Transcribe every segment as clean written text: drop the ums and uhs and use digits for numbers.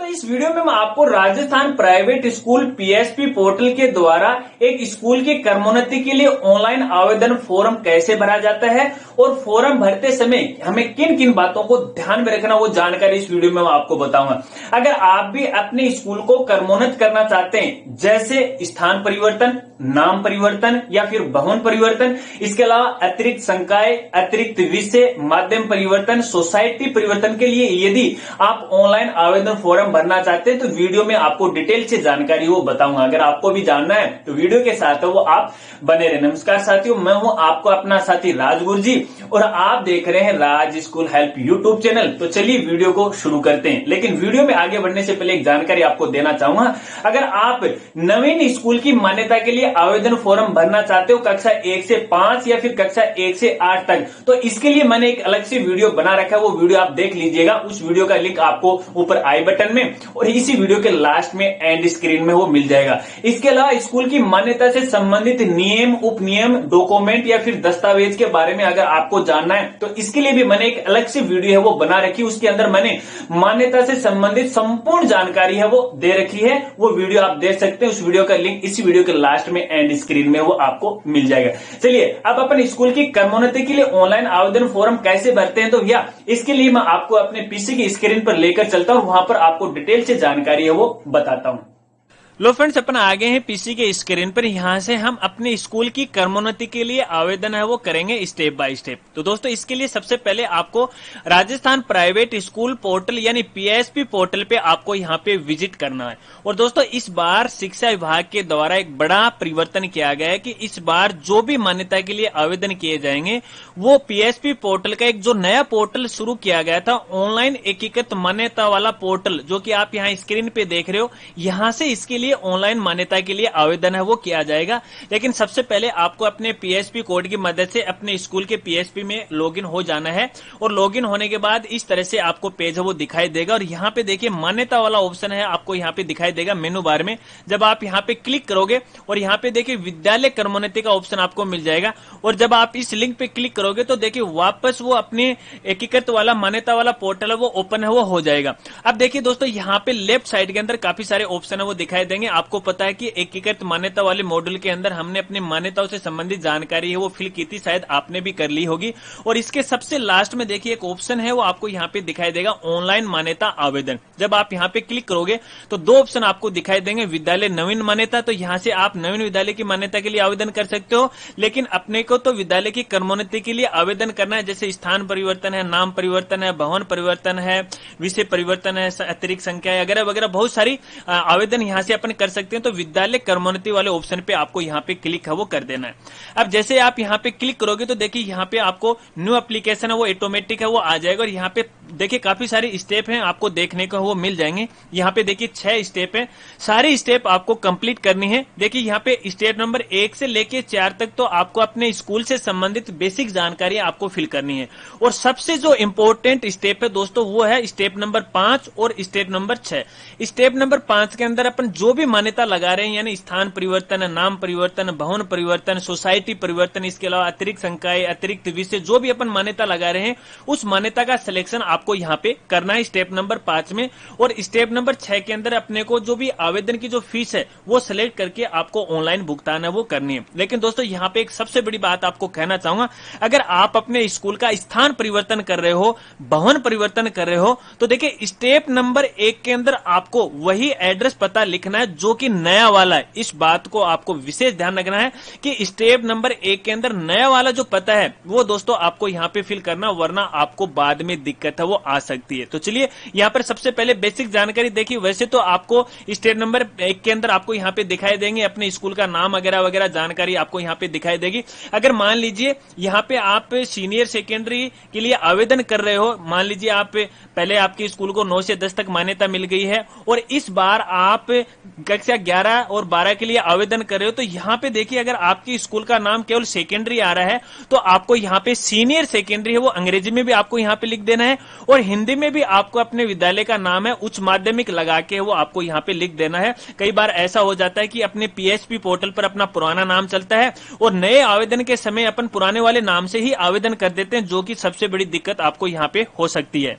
दोस्तों इस वीडियो में मैं आपको Rajasthan private school PSP portal के द्वारा एक स्कूल की क्रमोन्नति के लिए ऑनलाइन आवेदन फॉर्म कैसे भरा जाता है और फॉर्म भरते समय हमें किन किन बातों को ध्यान में रखना वो जानकारी इस वीडियो में मैं आपको बताऊंगा। अगर आप भी अपने स्कूल को क्रमोन्नत करना चाहते हैं, जैसे स्थान परिवर्तन, नाम परिवर्तन या फिर भवन परिवर्तन, इसके अलावा अतिरिक्त संकाय, अतिरिक्त विषय, माध्यम परिवर्तन, सोसाइटी परिवर्तन के लिए यदि आप ऑनलाइन आवेदन फॉर्म भरना चाहते हैं तो वीडियो में आपको डिटेल से जानकारी वो बताऊंगा। अगर आपको भी जानना है तो वीडियो के साथ वो आप बने रहे। नमस्कार साथियों, मैं हूं आपको अपना साथी राजगुरु जी और आप देख रहे हैं राज स्कूल हेल्प यूट्यूब चैनल। तो चलिए वीडियो को शुरू करते हैं। लेकिन वीडियो में आगे बढ़ने से पहले एक जानकारी आपको देना चाहूंगा। अगर आप नवीन स्कूल की मान्यता के लिए आवेदन फॉर्म भरना चाहते हो कक्षा 1 से 5 या फिर कक्षा 1 से 8 तक, तो इसके लिए मैंने एक अलग से वीडियो बना रखा है, वो वीडियो आप देख लीजिएगा। उस वीडियो का लिंक आपको ऊपर आई बटन में और इसी वीडियो के लास्ट में एंड स्क्रीन में वो मिल जाएगा। इसके अलावा स्कूल की मान्यता से संबंधित नियम, उपनियम, डॉक्यूमेंट या फिर दस्तावेज के बारे में अगर आपको जानना है तो इसके लिए भी मैंने एक अलग से वीडियो है वो बना रखी। उसके अंदर मैंने मान्यता से संबंधित संपूर्ण जानकारी है वो दे रखी है, वो वीडियो आप देख सकते हैं। उस वीडियो का लिंक इसी वीडियो के लास्ट में एंड स्क्रीन में वो आपको मिल जाएगा। चलिए अब अपन स्कूल की क्रमोन्नति के लिए ऑनलाइन आवेदन फॉर्म कैसे भरते हैं, तो भैया इसके लिए मैं आपको अपने पीसी की स्क्रीन पर लेकर चलता हूं, वहां पर आपको डिटेल से जानकारी है वो बताता हूं। लो फ्रेंड्स, अपन आ गए हैं पीसी के स्क्रीन पर। यहां से हम अपने स्कूल की क्रमोन्नति के लिए आवेदन है वो करेंगे स्टेप बाय स्टेप। तो दोस्तों इसके लिए सबसे पहले आपको राजस्थान प्राइवेट स्कूल पोर्टल यानी पीएसपी पोर्टल पे आपको यहां पे विजिट करना है। और दोस्तों इस बार शिक्षा विभाग के द्वारा एक बड़ा परिवर्तन किया गया है कि इस बार जो भी मान्यता के लिए आवेदन किए जाएंगे वो पीएसपी पोर्टल का एक जो नया पोर्टल शुरू किया गया था, ऑनलाइन एकीकृत मान्यता वाला पोर्टल, जो कि आप यहाँ स्क्रीन पे देख रहे हो, यहां से इसके ऑनलाइन मान्यता के लिए आवेदन है वो किया जाएगा। लेकिन सबसे पहले आपको अपने पीएसपी कोड की मदद से अपने स्कूल के पीएसपी में लॉगिन हो जाना है। और लॉगिन होने के बाद इस तरह से आपको पेज है वो दिखाई देगा। और यहाँ पे देखिए मान्यता वाला ऑप्शन है आपको यहाँ पे दिखाई देगा मेनू बार में। जब आप यहाँ पे क्लिक करोगे और यहाँ पे देखिए विद्यालय क्रमोन्नति का ऑप्शन आपको मिल जाएगा। और जब आप इस लिंक पे क्लिक करोगे तो देखिए वापस वो अपने एकीकृत वाला मान्यता वाला पोर्टल है वो ओपन है वो हो जाएगा। अब देखिए दोस्तों यहाँ पे लेफ्ट साइड के अंदर काफी सारे ऑप्शन है वो दिखाई देंगे। आपको पता है कि एकीकृत मान्यता वाले मॉड्यूल के अंदर हमने अपनी मान्यताओं से संबंधित जानकारी है वो फिल की थी, शायद आपने भी कर ली होगी। और इसके सबसे लास्ट में देखिए एक ऑप्शन है वो आपको यहाँ पे दिखाई देगा ऑनलाइन मान्यता आवेदन। जब आप यहाँ पे क्लिक करोगे तो दो ऑप्शन आपको दिखाई देंगे, विद्यालय नवीन मान्यता, तो यहाँ से आप नवीन विद्यालय की मान्यता के लिए आवेदन कर सकते हो। लेकिन अपने को तो विद्यालय की क्रमोन्नति के लिए आवेदन करना है, जैसे स्थान परिवर्तन है, नाम परिवर्तन है, भवन परिवर्तन है, विषय परिवर्तन है, अतिरिक्त संख्या वगैरह वगैरह बहुत सारी आवेदन यहाँ से अपन कर सकते हैं। तो विद्यालय क्रमोन्नति वाले ऑप्शन पे आपको यहाँ पे क्लिक है वो कर देना है। अब जैसे आप यहाँ पे क्लिक करोगे तो देखिए यहाँ पे आपको न्यू एप्लीकेशन है वो ऑटोमेटिक है वो आ जाएगा। और यहाँ पे देखिए काफी सारे स्टेप हैं आपको देखने को वो मिल जाएंगे। यहाँ पे देखिए 6 स्टेप हैं, सारे स्टेप आपको कंप्लीट करनी है। देखिए यहाँ पे स्टेप नंबर 1 से लेके 4 तक तो आपको अपने स्कूल से संबंधित बेसिक जानकारी आपको फिल करनी है। और सबसे जो इंपॉर्टेंट स्टेप है दोस्तों वो है स्टेप नंबर 5 और स्टेप नंबर 6। स्टेप नंबर 5 के अंदर अपन जो भी मान्यता लगा रहे हैं, यानी स्थान परिवर्तन, नाम परिवर्तन, भवन परिवर्तन, सोसाइटी परिवर्तन, इसके अलावा अतिरिक्त संकाय, अतिरिक्त विषय, जो भी अपन मान्यता लगा रहे हैं उस मान्यता का सिलेक्शन आपको यहाँ पे करना है स्टेप नंबर 5 में। और स्टेप नंबर 6 के अंदर अपने को जो भी आवेदन की जो फीस है वो सिलेक्ट करके आपको ऑनलाइन भुगतान है वो करनी है। लेकिन दोस्तों यहाँ पे एक सबसे बड़ी बात आपको कहना चाहूंगा, अगर आप अपने स्कूल का स्थान परिवर्तन कर रहे हो, भवन परिवर्तन कर रहे हो, तो देखिए स्टेप नंबर 1 के अंदर आपको वही एड्रेस पता लिखना है जो कि नया वाला है। इस बात को आपको विशेष ध्यान रखना है कि स्टेप नंबर 1 के अंदर नया वाला जो पता है वो दोस्तों आपको यहाँ पे फिल करना, वरना आपको बाद में दिक्कत है वो आ सकती है। तो चलिए यहाँ पर सबसे पहले बेसिक जानकारी देखिए। वैसे तो आपको स्टेप नंबर 1 के अंदर आपको यहाँ पे दिखाई देंगे अपने स्कूल का नाम वगैरह वगैरह जानकारी आपको यहाँ पे दिखाई देगी। अगर मान लीजिए यहाँ पे आप सीनियर सेकेंडरी के लिए आवेदन कर रहे हो, मान लीजिए आप पहले आपके स्कूल को 9 से 10 तक मान्यता मिल गई है और इस बार आप कक्षा 11 और 12 के लिए आवेदन कर रहे हो, तो यहाँ पे देखिए अगर आपके स्कूल का नाम केवल सेकेंडरी आ रहा है तो आपको यहाँ पे सीनियर सेकेंडरी है वो अंग्रेजी में भी आपको यहाँ पे लिख देना है और हिंदी में भी आपको अपने विद्यालय का नाम है उच्च माध्यमिक लगा के वो आपको यहाँ पे लिख देना है। कई बार ऐसा हो जाता है कि अपने पीएसपी पोर्टल पर अपना पुराना नाम चलता है और नए आवेदन के समय अपन पुराने वाले नाम से ही आवेदन कर देते हैं, जो कि सबसे बड़ी दिक्कत आपको यहाँ पे हो सकती है।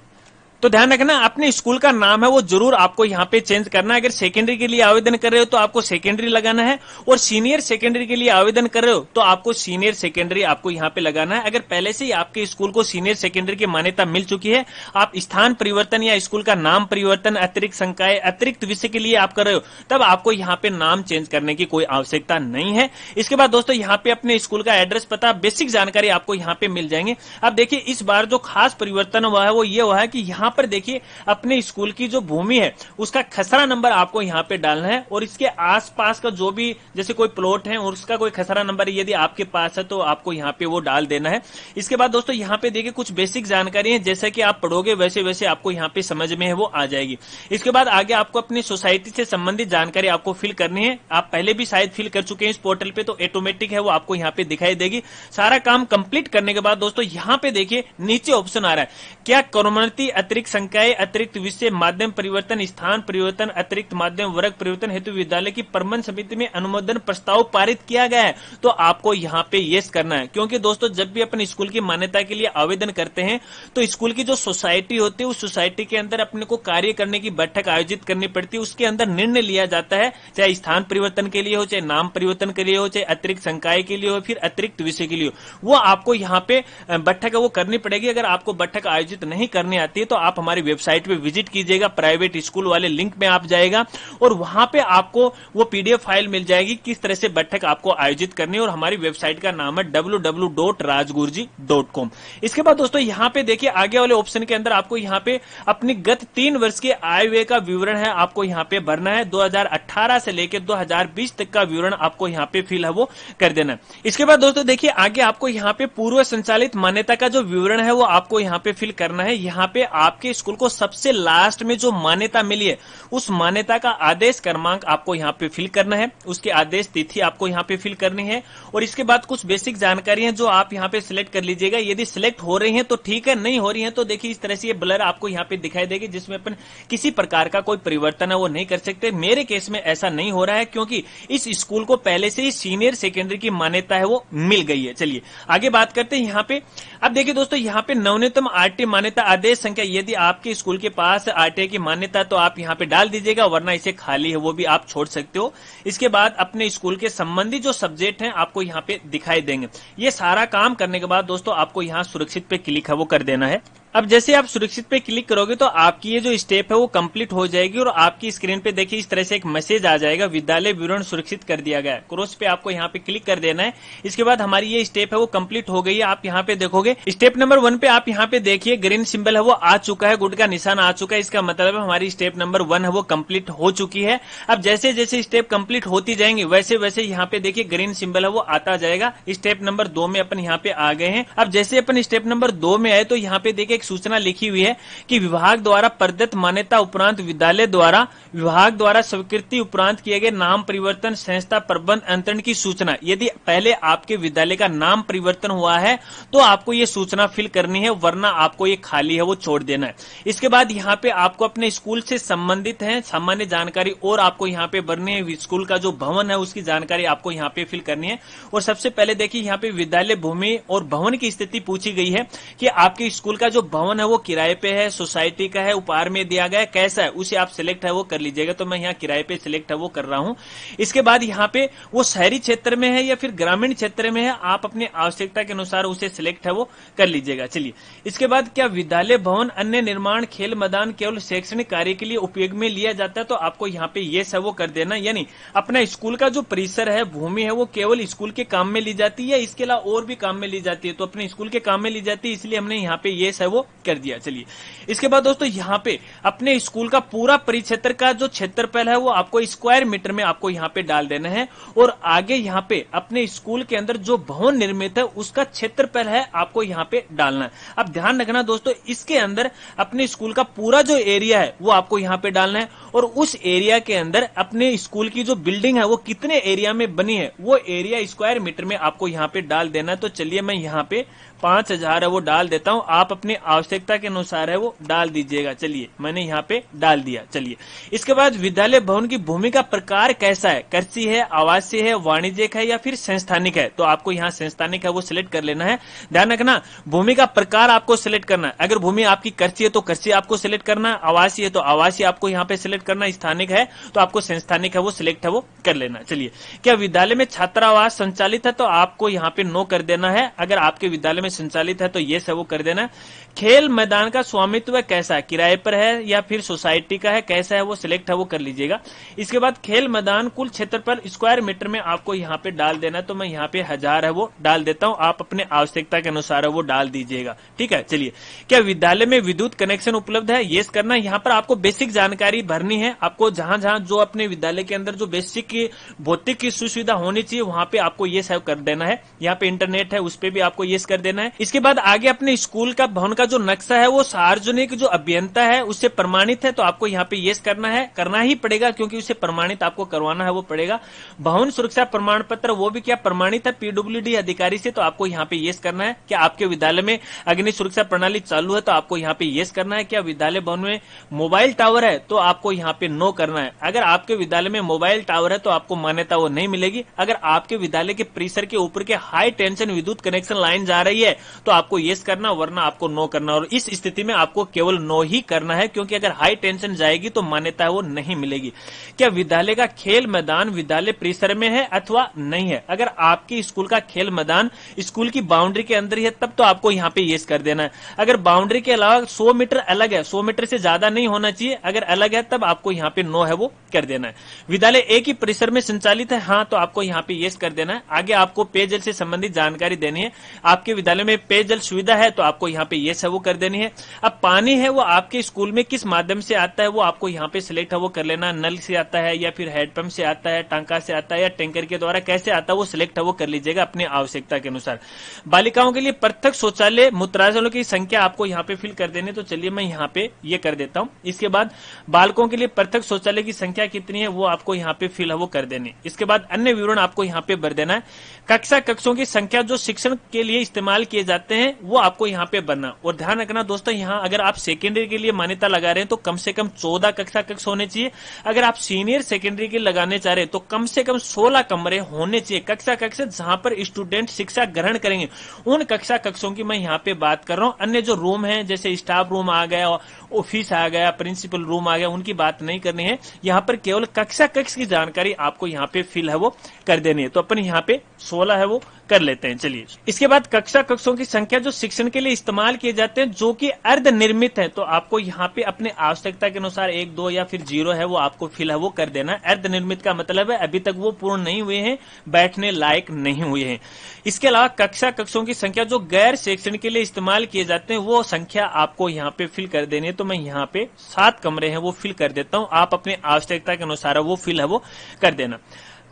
तो ध्यान रखना, अपने स्कूल का नाम है वो जरूर आपको यहाँ पे चेंज करना है। अगर सेकेंडरी के लिए आवेदन कर रहे हो तो आपको सेकेंडरी लगाना है, और सीनियर सेकेंडरी के लिए आवेदन कर रहे हो तो आपको सीनियर सेकेंडरी आपको यहाँ पे लगाना है। अगर पहले से ही आपके स्कूल को सीनियर सेकेंडरी की मान्यता मिल चुकी है, आप स्थान परिवर्तन या स्कूल का नाम परिवर्तन, अतिरिक्त संकाय, अतिरिक्त विषय के लिए आप कर रहे हो, तब आपको यहाँ पे नाम चेंज करने की कोई आवश्यकता नहीं है। इसके बाद दोस्तों यहाँ पे अपने स्कूल का एड्रेस, पता, बेसिक जानकारी आपको यहाँ पे मिल जाएंगे। अब देखिए इस बार जो खास परिवर्तन हुआ है वो ये हुआ है कि यहाँ पर देखिए अपने स्कूल की जो भूमि है उसका खसरा नंबर आपको यहाँ पे डालना है, और इसके आसपास का जो भी जैसे कोई प्लॉट है और उसका कोई खसरा नंबर यदि आपके पास है तो आपको यहाँ पे वो डाल देना है। इसके बाद दोस्तों यहाँ पे देखिए कुछ बेसिक जानकारी है, जैसे कि आप पढ़ोगे वैसे वैसे आपको यहाँ पे समझ में है वो आ जाएगी। इसके बाद आगे आपको अपनी सोसाइटी से संबंधित जानकारी आपको फिल करनी है। आप पहले भी शायद फिल कर चुके हैं इस पोर्टल पे, तो ऑटोमेटिक है वो आपको यहाँ पे दिखाई देगी। सारा काम कंप्लीट करने के बाद दोस्तों यहाँ पे देखिए नीचे ऑप्शन आ रहा है, क्या क्रमोन्नति, अतिरिक्त संकाय, अतिरिक्त विषय, माध्यम परिवर्तन, स्थान परिवर्तन, अतिरिक्त माध्यम, वर्ग परिवर्तन हेतु विद्यालय की प्रबंध समिति में अनुमोदन प्रस्ताव पारित किया गया है, तो आपको यहाँ पे यस करना है। क्योंकि दोस्तों जब भी अपन स्कूल की मान्यता के लिए आवेदन करते हैं तो स्कूल की जो सोसाइटी होती है उस सोसाइटी के अंदर अपने को कार्य करने की बैठक आयोजित करनी पड़ती है। उसके अंदर निर्णय लिया जाता है, चाहे स्थान परिवर्तन के लिए हो, चाहे नाम परिवर्तन के लिए हो, चाहे अतिरिक्त संकाय के लिए हो, फिर अतिरिक्त विषय के लिए हो, वो आपको यहाँ पे बैठक वो करनी पड़ेगी। अगर आपको बैठक आयोजित नहीं करनी आती है तो आप हमारी वेबसाइट पे विजिट कीजिएगा, प्राइवेट स्कूल वाले लिंक में आप जाएगा और वहां पे आपको वो पीडीएफ फाइल मिल जाएगी किस तरह से बैठक आपको आयोजित करनी है, और हमारी वेबसाइट का नाम है www.rajgurji.com। इसके बाद दोस्तों यहाँ पे देखिए आगे वाले ऑप्शन के अंदर आपको यहाँ पे अपनी गत 3 वर्ष के आय व्यय का विवरण है आपको यहाँ पे भरना है। 2018 से लेकर 2020 तक का विवरण आपको यहाँ पे फिल है वो कर देना है। इसके बाद दोस्तों देखिए आगे आपको यहाँ पे पूर्व संचालित मान्यता का जो विवरण है वो आपको यहाँ पे फिल करना है। यहाँ पे आपके स्कूल को सबसे लास्ट में जो मान्यता मिली है उस मान्यता का आदेश क्रमांक आपको यहाँ पे फिल करना है, उसके आदेश तिथि आपको यहाँ पे फिल करनी है, और इसके बाद कुछ बेसिक जानकारी है जो आप यहाँ पे सिलेक्ट कर लीजिएगा। यदि सिलेक्ट हो रही है तो ठीक है, नहीं हो रही है तो देखिए इस तरह से ये ब्लर आपको यहाँ पे दिखाई देगी, जिसमें अपन किसी प्रकार का कोई परिवर्तन है वो नहीं कर सकते। मेरे केस में ऐसा नहीं हो रहा है क्योंकि इस स्कूल को पहले से ही सीनियर सेकेंडरी की मान्यता है वो मिल गई है। चलिए आगे बात करते हैं यहाँ पे। अब देखिए दोस्तों यहाँ पे नवीनतम आरटीआई मान्यता आदेश संख्या, यदि आपके स्कूल के पास आरटीआई की मान्यता तो आप यहाँ पे डाल दीजिएगा, वरना इसे खाली है वो भी आप छोड़ सकते हो। इसके बाद अपने स्कूल के संबंधी जो सब्जेक्ट हैं आपको यहाँ पे दिखाई देंगे। ये सारा काम करने के बाद दोस्तों आपको यहाँ सुरक्षित पे क्लिक है वो कर देना है। अब जैसे आप सुरक्षित पे क्लिक करोगे तो आपकी ये जो स्टेप है वो कंप्लीट हो जाएगी, और आपकी स्क्रीन पे देखिए इस तरह से एक मैसेज आ जाएगा, विद्यालय विवरण सुरक्षित कर दिया गया है। क्रॉस पे आपको यहाँ पे क्लिक कर देना है। इसके बाद हमारी ये स्टेप है वो कंप्लीट हो गई है। आप यहाँ पे देखोगे स्टेप नंबर 1 पे आप यहाँ पे देखिए ग्रीन सिंबल है वो आ चुका है, गुड का निशान आ चुका है। इसका मतलब है हमारी स्टेप नंबर 1 है वो कंप्लीट हो चुकी है। अब जैसे जैसे स्टेप कंप्लीट होती जाएंगी वैसे वैसे यहाँ पे देखिए ग्रीन सिंबल है वो आता जाएगा। स्टेप नंबर 2 में अपन यहाँ पे आ गए हैं। अब जैसे अपन स्टेप नंबर 2 में आए तो यहाँ पे देखिए एक सूचना लिखी हुई है कि विभाग द्वारा प्रदत्त मान्यता उपरांत विद्यालय द्वारा विभाग द्वारा स्वीकृति उपरांत किए गए नाम परिवर्तन संस्था प्रबंध अंतरण की सूचना। यदि पहले आपके विद्यालय का नाम परिवर्तन हुआ है तो आपको ये सूचना फिल करनी है, वरना आपको ये खाली है वो छोड़ देना है। इसके बाद यहाँ पे आपको अपने स्कूल से संबंधित है सामान्य जानकारी और आपको यहाँ पे भरनी है। स्कूल का जो भवन है उसकी जानकारी आपको यहाँ पे फिल करनी है। और सबसे पहले देखिए यहाँ पे विद्यालय भूमि और भवन की स्थिति पूछी गई है कि आपके स्कूल का जो भवन है वो किराए पे है, सोसाइटी का है, उपहार में दिया गया है, कैसा है, उसे आप सिलेक्ट है वो कर लीजिएगा। तो मैं यहाँ किराए पे सिलेक्ट है वो कर रहा हूँ। इसके बाद यहाँ पे वो शहरी क्षेत्र में है या फिर ग्रामीण क्षेत्र में है, आप अपनी आवश्यकता के अनुसार उसे सिलेक्ट है वो कर लीजिएगा। चलिए इसके बाद क्या विद्यालय भवन अन्य निर्माण खेल मैदान केवल शैक्षणिक कार्य के लिए उपयोग में लिया जाता है, तो आपको यहाँ पे ये है वो कर देना। यानी अपना स्कूल का जो परिसर है, भूमि है, वो केवल स्कूल के काम में ली जाती है, इसके अलावा और भी काम में ली जाती है, तो अपने स्कूल के काम में ली जाती है, इसलिए हमने यहाँ पे ये है वो कर दिया। चलिए इसके बाद दोस्तों यहाँ पे अपने स्कूल का पूरा परिक्षेत्र का जो क्षेत्रफल है वो आपको स्क्वायर मीटर में आपको यहाँ पे डाल देना है। और आगे यहाँ पे अपने स्कूल के अंदर जो भवन निर्मित है उसका क्षेत्रफल है आपको यहाँ पे डालना है। अब ध्यान रखना दोस्तों, इसके अंदर अपने स्कूल का पूरा जो एरिया है वो आपको यहाँ पे डालना है, और उस एरिया के अंदर अपने स्कूल की जो बिल्डिंग है वो कितने एरिया में बनी है वो एरिया स्क्वायर मीटर में आपको यहाँ पे डाल देना है। तो चलिए मैं यहाँ पे 5000 है वो डाल देता हूं, आप अपनी आवश्यकता के अनुसार है वो डाल दीजिएगा। चलिए मैंने यहाँ पे डाल दिया। चलिए इसके बाद विद्यालय भवन की भूमि का प्रकार कैसा है, कृषि है, आवासीय है, वाणिज्यिक है या फिर संस्थानिक है। तो आपको यहाँ संस्थानिक है वो सिलेक्ट कर लेना है। ध्यान रखना भूमि का प्रकार आपको सिलेक्ट करना है। अगर भूमि आपकी कृषि है तो कृषि आपको सिलेक्ट करना है, आवासीय है तो आवासीय आपको यहाँ पे सिलेक्ट करना है, स्थानिक है तो आपको संस्थानिक है वो सिलेक्ट है वो कर लेना। चलिए क्या विद्यालय में छात्रावास संचालित है तो आपको यहाँ पे नो कर देना है। अगर आपके विद्यालय में संचालित है तो येस है वो कर देना है। खेल मैदान का स्वामित्व कैसा है, किराए पर है या फिर सोसाइटी का है, कैसा है वो सिलेक्ट है वो कर लीजिएगा। इसके बाद खेल मैदान कुल क्षेत्र पर स्क्वायर मीटर में आपको यहाँ पे डाल देना है। तो मैं यहाँ पे 1000 है वो डाल देता हूँ, आप अपने आवश्यकता के अनुसार है वो डाल दीजिएगा। ठीक है। चलिए क्या विद्यालय में विद्युत कनेक्शन उपलब्ध है, येस करना है। यहाँ पर आपको बेसिक जानकारी भरनी है। आपको जहां जहां जो अपने विद्यालय के अंदर जो बेसिक की भौतिक की सुविधा होनी चाहिए वहां पे आपको येस है कर देना है। यहाँ पे इंटरनेट है उस पे भी आपको येस कर देना है। इसके बाद आगे अपने स्कूल का भवन का जो नक्शा है वो सार्वजनिक जो अभियंता है उससे प्रमाणित है। तो आपको यहाँ पे येस करना है, करना ही पड़ेगा क्योंकि उसे प्रमाणित आपको करवाना है वो पड़ेगा। भवन सुरक्षा प्रमाण पत्र वो भी क्या प्रमाणित है पीडब्ल्यूडी अधिकारी से। तो आपको यहाँ पे येस करना है। क्या आपके विद्यालय में अग्नि सुरक्षा प्रणाली चालू है तो आपको यहाँ पे येस करना है। क्या विद्यालय भवन में मोबाइल टावर है तो आपको यहाँ पे नो करना है। अगर आपके विद्यालय में मोबाइल टावर है तो आपको मान्यता वो नहीं मिलेगी। अगर आपके विद्यालय के परिसर के ऊपर के हाई टेंशन विद्युत कनेक्शन लाइन जा रही है तो आपको येस करना, वरना आपको नो करना। और इस स्थिति में आपको केवल नो ही करना है क्योंकि अगर हाई टेंशन जाएगी तो मान्यता वो नहीं मिलेगी। क्या विद्यालय का खेल मैदान विद्यालय परिसर में है अथवा नहीं है। अगर आपकी स्कूल का खेल मैदान स्कूल की बाउंड्री के अंदर ही है तब तो आपको यहाँ पे येस कर देना है। अगर बाउंड्री के अलावा 100 मीटर अलग है, 100 मीटर से ज्यादा नहीं होना चाहिए, अगर अलग है तब आपको यहाँ पे नो है वो कर देना है। विद्यालय एक ही परिसर में संचालित है हाँ तो आपको यहाँ पे येस कर देना है। आगे आपको पेयजल से संबंधित जानकारी देनी है। आपके विद्यालय में पेयजल सुविधा है तो आपको यहाँ पे येस है वो कर देनी है। अब पानी है वो आपके स्कूल में किस माध्यम से आता है वो आपको यहाँ पे सिलेक्ट है वो कर लेना। नल से आता है या फिर हैंडपंप से आता है, टांका से आता है या टैंकर के द्वारा कैसे आता है वो सिलेक्ट है वो कर लीजिएगा अपनी आवश्यकता के अनुसार। बालिकाओं के लिए पृथक शौचालय मूत्राशयों की संख्या आपको यहाँ पे फिल कर देनी। तो चलिए मैं यहाँ पे ये कर देता हूँ। इसके बाद बालकों के लिए पृथक शौचालय की संख्या कितनी है वो आपको यहाँ पे फिल है वो कर देनी। इसके बाद अन्य विवरण आपको यहाँ पे भर देना है। कक्षा कक्षों की संख्या जो शिक्षण के लिए इस्तेमाल किए जाते हैं वो आपको यहाँ पे भरना। और ध्यान रखना दोस्तों यहाँ अगर आप सेकेंडरी के लिए मान्यता लगा रहे हैं तो कम से कम 14 कक्षा कक्ष होने चाहिए। अगर आप सीनियर सेकेंडरी के लगाने चाह रहे हैं तो कम से कम 16 कमरे होने चाहिए। कक्षा कक्ष जहां पर स्टूडेंट शिक्षा ग्रहण करेंगे उन कक्षा कक्षों की मैं यहाँ पे बात कर रहा हूँ। अन्य जो रूम है जैसे स्टाफ रूम आ गया, ऑफिस आ गया, प्रिंसिपल रूम आ गया, उनकी बात नहीं करनी है। यहाँ पर केवल कक्षा कक्ष की जानकारी आपको यहाँ पे फिल है वो कर देनी है। तो अपन यहाँ पे 16 है वो कर लेते हैं। चलिए इसके बाद कक्षा कक्षों की संख्या जो शिक्षण के लिए इस्तेमाल किए जाते हैं जो कि अर्ध निर्मित है तो आपको यहाँ पे अपने आवश्यकता के अनुसार 1, 2 या फिर 0 है वो आपको फिल है वो कर देना है। अर्ध निर्मित का मतलब है अभी तक वो पूर्ण नहीं हुए हैं, बैठने लायक नहीं हुए हैं। इसके अलावा कक्षा कक्षों की संख्या जो गैर शैक्षणिक के लिए इस्तेमाल किए जाते हैं वो संख्या आपको यहाँ पे फिल कर देनी है। तो मैं यहाँ पे 7 कमरे हैं वो फिल कर देता हूँ, आप अपने आवश्यकता के अनुसार वो फिल है वो कर देना।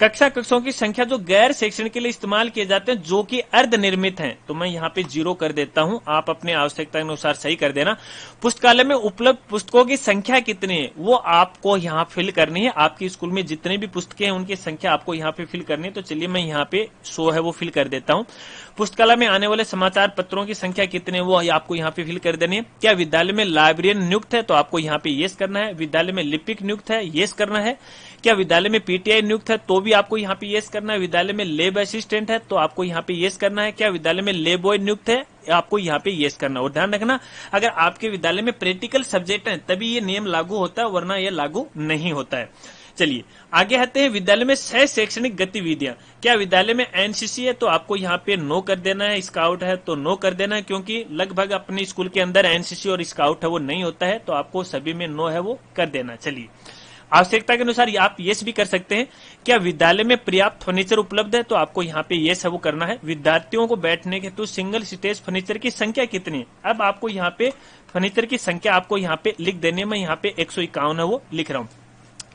कक्षा कक्षों की संख्या जो गैर शैक्षणिक के लिए इस्तेमाल किए जाते हैं जो कि अर्ध निर्मित हैं तो मैं यहाँ पे 0 कर देता हूँ, आप अपने आवश्यकता के अनुसार सही कर देना। पुस्तकालय में उपलब्ध पुस्तकों की संख्या कितनी है वो आपको यहाँ फिल करनी है। आपके स्कूल में जितने भी पुस्तकें हैं उनकी संख्या आपको यहाँ पे फिल करनी है। तो चलिए मैं यहाँ पे 100 है वो फिल कर देता हूँ। पुस्तकालय में आने वाले समाचार पत्रों की संख्या कितनी है वो आपको यहाँ पे फिल कर देनी है। क्या विद्यालय में लाइब्रेरियन नियुक्त है तो आपको यहाँ पे येस करना है। विद्यालय में लिपिक नियुक्त है, येस करना है। क्या विद्यालय में पीटीआई नियुक्त है तो भी आपको यहाँ पे येस करना है। विद्यालय में लैब असिस्टेंट है तो आपको यहाँ पे येस करना है। क्या विद्यालय में लैब बॉय नियुक्त है आपको यहाँ पे येस करना। और ध्यान रखना अगर आपके विद्यालय में प्रैक्टिकल सब्जेक्ट है तभी ये नियम लागू होता है, वरना ये लागू नहीं होता है। चलिए आगे आते हैं विद्यालय में सह शैक्षणिक गतिविधियां। क्या विद्यालय में एनसीसी है तो आपको यहाँ पे नो कर देना है। स्काउट है तो नो कर देना है क्योंकि लगभग अपने स्कूल के अंदर एनसीसी और स्काउट है वो नहीं होता है तो आपको सभी में नो है वो कर देना। चलिए आवश्यकता के अनुसार आप येस भी कर सकते हैं। क्या विद्यालय में पर्याप्त फर्नीचर उपलब्ध है तो आपको यहाँ पे येस है वो करना है। विद्यार्थियों को बैठने के तो सिंगल स्टेज फर्नीचर की संख्या कितनी है। अब आपको यहाँ पे फर्नीचर की संख्या आपको यहाँ पे लिख देनी है। मैं यहाँ पे 151 है वो लिख रहा हूँ।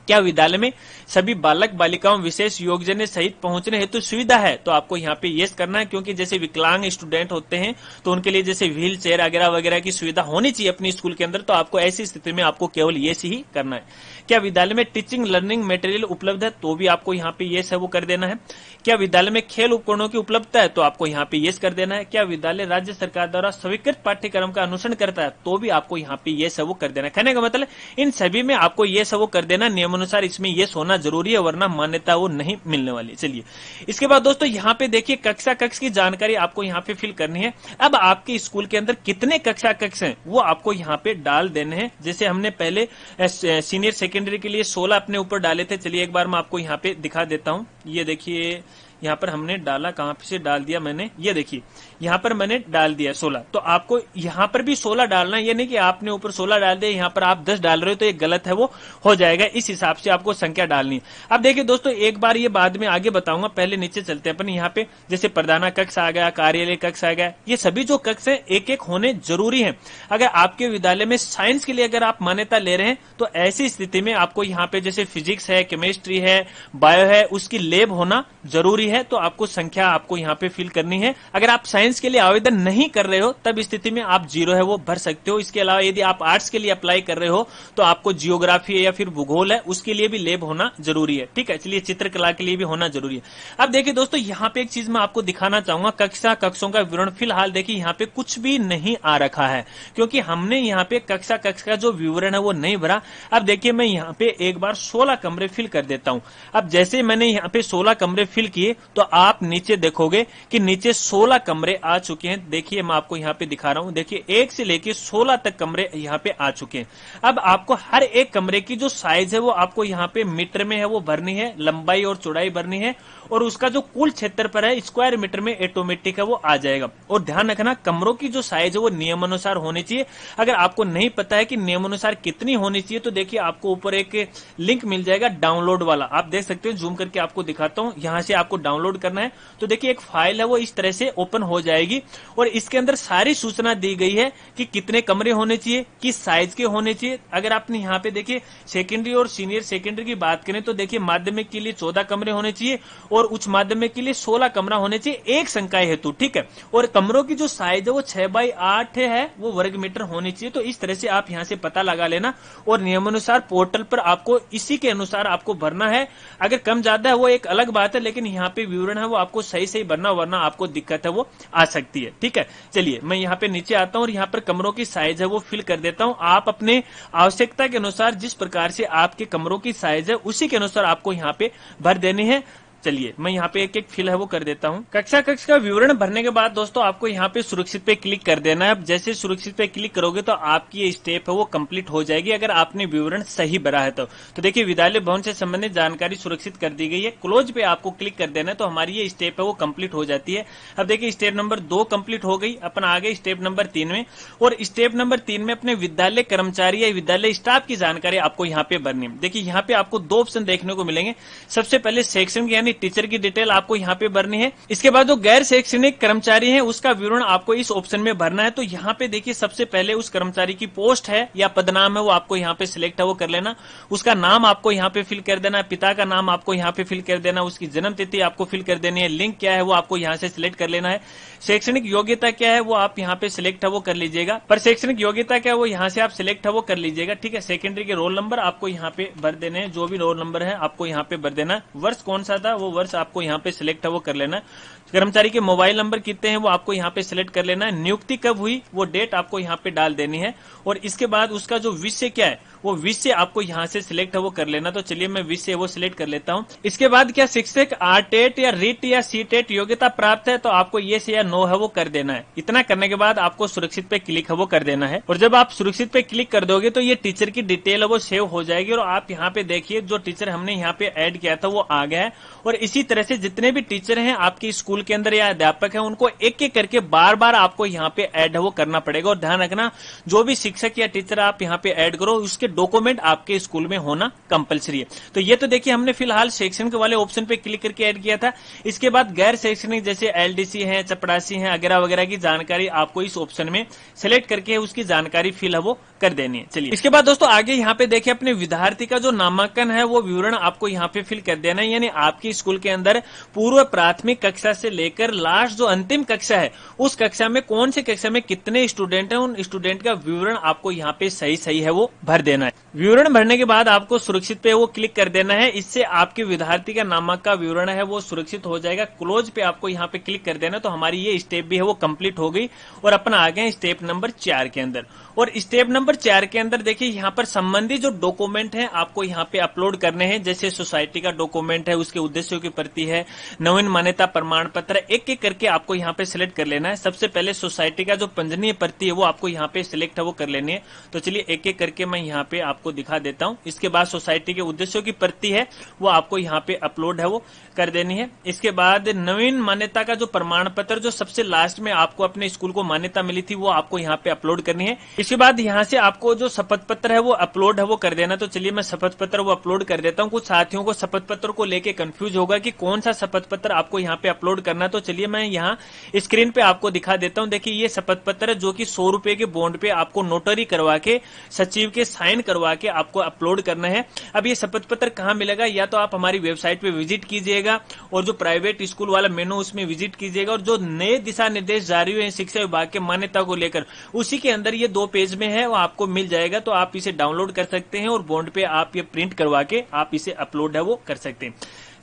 क्या विद्यालय में सभी बालक बालिकाओं विशेष योग्यजन सहित पहुंचने हेतु सुविधा है? तो आपको यहाँ पे यस करना है, क्योंकि जैसे विकलांग स्टूडेंट होते हैं तो उनके लिए जैसे व्हील चेयर वगैरह वगैरह की सुविधा होनी चाहिए अपनी स्कूल के अंदर, तो आपको ऐसी स्थिति में आपको केवल यस ही करना है। क्या विद्यालय में टीचिंग लर्निंग मटेरियल उपलब्ध है? तो भी आपको यहाँ पे यस है वो कर देना है। क्या विद्यालय में खेल उपकरणों की उपलब्धता है? तो आपको यहाँ पे यस कर देना है। क्या विद्यालय राज्य सरकार द्वारा स्वीकृत पाठ्यक्रम का अनुसरण करता है? तो भी आपको यहाँ पे यस है वो कर देना है। कहने का मतलब इन सभी में आपको यस है वो कर देना, नियमानुसार इसमें यस होना जरूरी है, वरना मान्यता वो नहीं मिलने वाली। चलिए इसके बाद दोस्तों यहाँ पे देखिए कक्षा कक्ष की जानकारी आपको यहाँ पे फिल करनी है। अब आपके स्कूल के अंदर कितने कक्षा कक्ष हैं वो आपको यहाँ पे डाल देने हैं। जैसे हमने पहले सीनियर सेकेंडरी के लिए 16 अपने ऊपर डाले थे। चलिए एक बार मैं आपको यहाँ पे दिखा देता हूँ। ये देखिए यहाँ पर हमने डाला, कहां से डाल दिया मैंने, ये देखिए यहाँ पर मैंने डाल दिया 16। तो आपको यहाँ पर भी 16 डालना है, ये नहीं कि आपने ऊपर 16 डाल दिया यहाँ पर आप 10 डाल रहे हो तो ये गलत है, वो हो जाएगा। इस हिसाब से आपको संख्या डालनी है। अब देखिए दोस्तों एक बार ये बाद में आगे बताऊंगा, पहले नीचे चलते हैं अपन। यहाँ पे जैसे प्रधाना कक्ष आ गया, कार्यालय कक्ष आ गया, ये सभी जो कक्ष है एक एक होने जरूरी है। अगर आपके विद्यालय में साइंस के लिए अगर आप मान्यता ले रहे हैं तो ऐसी स्थिति में आपको यहाँ पे जैसे फिजिक्स है, केमिस्ट्री है, बायो है, उसकी लैब होना जरूरी है। तो आपको संख्या आपको यहाँ पे फिल करनी है। अगर आप साइंस के लिए आवेदन नहीं कर रहे हो तब स्थिति में आप 0 है वो भर सकते हो। इसके अलावा यदि आप आर्ट्स के लिए अप्लाई कर रहे हो तो आपको जियोग्राफी है या फिर भूगोल है उसके लिए भी लैब होना जरूरी है। ठीक है, चलिए चित्रकला के लिए भी होना जरूरी है। अब देखिए दोस्तों यहाँ पे एक चीज मैं आपको दिखाना चाहूंगा, कक्षा कक्षों का विवरण। फिलहाल देखिए यहाँ पे कुछ भी नहीं आ रखा है, क्योंकि हमने यहाँ पे कक्षा कक्ष का जो विवरण है वो नहीं भरा। अब देखिए मैं यहाँ पे एक बार 16 कमरे फिल कर देता हूँ। अब जैसे मैंने यहाँ पे 16 कमरे फिल किए तो आप नीचे देखोगे कि नीचे 16 कमरे आ चुके हैं। देखिए मैं आपको यहाँ पे दिखा रहा हूँ, देखिए 1 से लेके 16 तक कमरे यहाँ पे आ चुके हैं। अब आपको हर एक कमरे की जो साइज है वो आपको यहाँ पे मीटर में है वो भरनी है, लंबाई और चौड़ाई भरनी है, और उसका जो कुल क्षेत्र पर है स्क्वायर मीटर में ऑटोमेटिक है वो आ जाएगा। और ध्यान रखना कमरों की जो साइज है वो नियमानुसार होनी चाहिए। अगर आपको नहीं पता है कि नियमानुसार कितनी होनी चाहिए तो देखिए आपको ऊपर एक लिंक मिल जाएगा डाउनलोड वाला, आप देख सकते हो। जूम करके आपको दिखाता हूँ, यहाँ से आपको डाउनलोड करना है तो देखिए एक फाइल है वो इस तरह से ओपन हो जाएगी और इसके अंदर सारी सूचना दी गई है कि कितने कमरे होने चाहिए, किस साइज के होने चाहिए। अगर आपने यहाँ पे देखिए सेकेंडरी और सीनियर सेकेंडरी की बात करें तो देखिए माध्यमिक के लिए 14 कमरे होने चाहिए और उच्च माध्यमिक के लिए 16 कमरा होने चाहिए एक संकाय हेतु। ठीक है, और कमरों की जो साइज है वो 6x8 है वो वर्ग मीटर होनी चाहिए। तो इस तरह से आप यहाँ से पता लगा लेना और नियमानुसार पोर्टल पर आपको इसी के अनुसार आपको भरना है। अगर कम ज्यादा है वो एक अलग बात है, लेकिन यहाँ पे विवरण है वो आपको सही सही भरना, वरना आपको दिक्कत है वो आ सकती है। ठीक है, चलिए मैं यहाँ पे नीचे आता हूँ और यहाँ पर कमरों की साइज है वो फिल कर देता हूँ। आप अपने आवश्यकता के अनुसार जिस प्रकार से आपके कमरों की साइज है उसी के अनुसार आपको यहाँ पे भर देनी है। चलिए मैं यहाँ पे एक एक फिल है वो कर देता हूँ। कक्षा कक्ष का विवरण भरने के बाद दोस्तों आपको यहाँ पे सुरक्षित पे क्लिक कर देना है। अब जैसे सुरक्षित पे क्लिक करोगे तो आपकी ये स्टेप है वो कंप्लीट हो जाएगी अगर आपने विवरण सही भरा है तो देखिए विद्यालय भवन से संबंधित जानकारी सुरक्षित कर दी गई है। क्लोज पे आपको क्लिक कर देना है तो हमारी ये स्टेप है वो कंप्लीट हो जाती है। अब देखिए स्टेप नंबर 2 कंप्लीट हो गई, अपन आ गए स्टेप नंबर 3 में। और स्टेप नंबर 3 में अपने विद्यालय कर्मचारी या विद्यालय स्टाफ की जानकारी आपको यहाँ पे भरनी है। देखिए यहाँ पे आपको 2 ऑप्शन देखने को मिलेंगे। सबसे पहले शैक्षणिक यानी टीचर की डिटेल आपको यहाँ पे भरनी है। इसके बाद जो गैर शैक्षणिक कर्मचारी है उसका विवरण आपको इस ऑप्शन में भरना है। तो यहाँ पे देखिए सबसे पहले उस कर्मचारी की पोस्ट है या पदनाम है वो आपको यहाँ पे सिलेक्ट है वो कर लेना। उसका नाम आपको यहाँ पे फिल कर देना है, पिता का नाम आपको यहाँ पे फिल कर देना, उसकी जन्म तिथि आपको फिल कर देनी है, लिंग क्या है वो आपको यहाँ से सिलेक्ट कर लेना है, शैक्षणिक योग्यता क्या है वो आप यहाँ पे सिलेक्ट है वो कर लीजिएगा। पर शैक्षणिक योग्यता क्या है वो यहाँ से आप सिलेक्ट है वो कर लीजिएगा। ठीक है, सेकेंडरी के रोल नंबर आपको यहाँ पे भर देने हैं, जो भी रोल नंबर है आपको यहाँ पे भर देना है। वर्ष कौन सा था वो वर्ष आपको यहाँ पे सिलेक्ट है वो कर लेना है। कर्मचारी के मोबाइल नंबर कितने हैं वो आपको यहाँ पे सिलेक्ट कर लेना है। नियुक्ति कब हुई वो डेट आपको यहाँ पे डाल देनी है। और इसके बाद उसका जो विषय क्या है वो विषय आपको यहाँ से सिलेक्ट है वो कर लेना। तो चलिए मैं विषय वो सिलेक्ट कर लेता हूँ। इसके बाद क्या शिक्षक आरटेट या रीट या सीटेट योग्यता प्राप्त है तो आपको ये से या नो है वो कर देना है। इतना करने के बाद आपको सुरक्षित पे क्लिक है वो कर देना है। और जब आप सुरक्षित पे क्लिक कर दोगे तो ये टीचर की डिटेल है वो सेव हो जाएगी। और आप यहाँ पे देखिए जो टीचर हमने यहाँ पे ऐड किया था वो आ गया है। और इसी तरह से जितने भी टीचर हैं आपके स्कूल के अंदर या अध्यापक हैं उनको एक एक करके बार बार आपको यहाँ पे ऐड है वो करना पड़ेगा। और ध्यान रखना जो भी शिक्षक या टीचर आप यहाँ पे ऐड करो उसके डॉक्यूमेंट आपके स्कूल में होना कंपलसरी है। तो ये तो देखिए हमने फिलहाल शैक्षणिक वाले ऑप्शन पे क्लिक करके ऐड किया था। इसके बाद गैर शैक्षणिक जैसे एलडीसी है, चपरासी है वगैरह वगैरह की जानकारी आपको इस ऑप्शन में सिलेक्ट करके उसकी जानकारी फिल है वो कर देनी है। चलिए इसके बाद दोस्तों आगे यहाँ पे देखिए अपने विद्यार्थी का जो नामांकन है वो विवरण आपको यहाँ पे फिल कर देना है। यानी आपकी स्कूल के अंदर पूर्व प्राथमिक कक्षा से लेकर लास्ट जो अंतिम कक्षा है उस कक्षा में कौन सी कक्षा में कितने स्टूडेंट हैं, उन स्टूडेंट का विवरण आपको यहाँ पे सही है वो भर देना है। विवरण भरने के बाद आपको सुरक्षित पे वो क्लिक कर देना है। इससे आपके विद्यार्थी का नामांकन का विवरण है वो सुरक्षित हो जाएगा। क्लोज पे आपको यहाँ पे क्लिक कर देना। तो हमारी ये स्टेप भी है वो कंप्लीट हो गई और अपन आ गए स्टेप नंबर 4 के अंदर। और स्टेप नंबर 4 के अंदर देखिए यहाँ पर संबंधित जो डॉक्यूमेंट हैं आपको यहाँ पे अपलोड करने हैं। जैसे सोसाइटी का डॉक्यूमेंट है, उसके उद्देश्यों की प्रति है, नवीन मान्यता प्रमाण पत्र, एक एक करके आपको यहाँ पे सिलेक्ट कर लेना है। सबसे पहले सोसाइटी का जो पंजीयन प्रति है वो आपको यहाँ पे सिलेक्ट है वो कर लेनी है। तो चलिए एक एक करके मैं यहाँ पे आपको दिखा देता हूँ। इसके बाद सोसाइटी के उद्देश्यों की प्रति है वो आपको यहाँ पे अपलोड है वो कर देनी है। इसके बाद नवीन मान्यता का जो प्रमाण पत्र जो सबसे लास्ट में आपको अपने स्कूल को मान्यता मिली थी वो आपको यहाँ पे अपलोड करनी है। इसके बाद यहाँ से आपको जो शपथ पत्र है वो अपलोड है वो कर देना। तो चलिए मैं शपथ पत्र वो अपलोड कर देता हूँ। कुछ साथियों को शपथ पत्र को लेके कंफ्यूज होगा कि कौन सा शपथ पत्र आपको यहाँ पे अपलोड करना है। तो चलिए मैं यहाँ स्क्रीन पे आपको दिखा देता हूँ। देखिए ये शपथ पत्र है जो कि 100 रुपए के बॉन्ड पे आपको नोटरी करवा के सचिव के साइन करवा के आपको अपलोड करना है। अब ये शपथ पत्र कहाँ मिलेगा, या तो आप हमारी वेबसाइट पे विजिट कीजिएगा और जो प्राइवेट स्कूल वाला मेनू उसमें विजिट कीजिएगा और जो नए दिशा निर्देश जारी हुए हैं शिक्षा विभाग के मान्यता को लेकर उसी के अंदर ये 2 पेज में है वो आपको मिल जाएगा। तो आप इसे डाउनलोड कर सकते हैं और बॉन्ड पे आप ये प्रिंट करवा के आप इसे अपलोड है वो कर सकते हैं।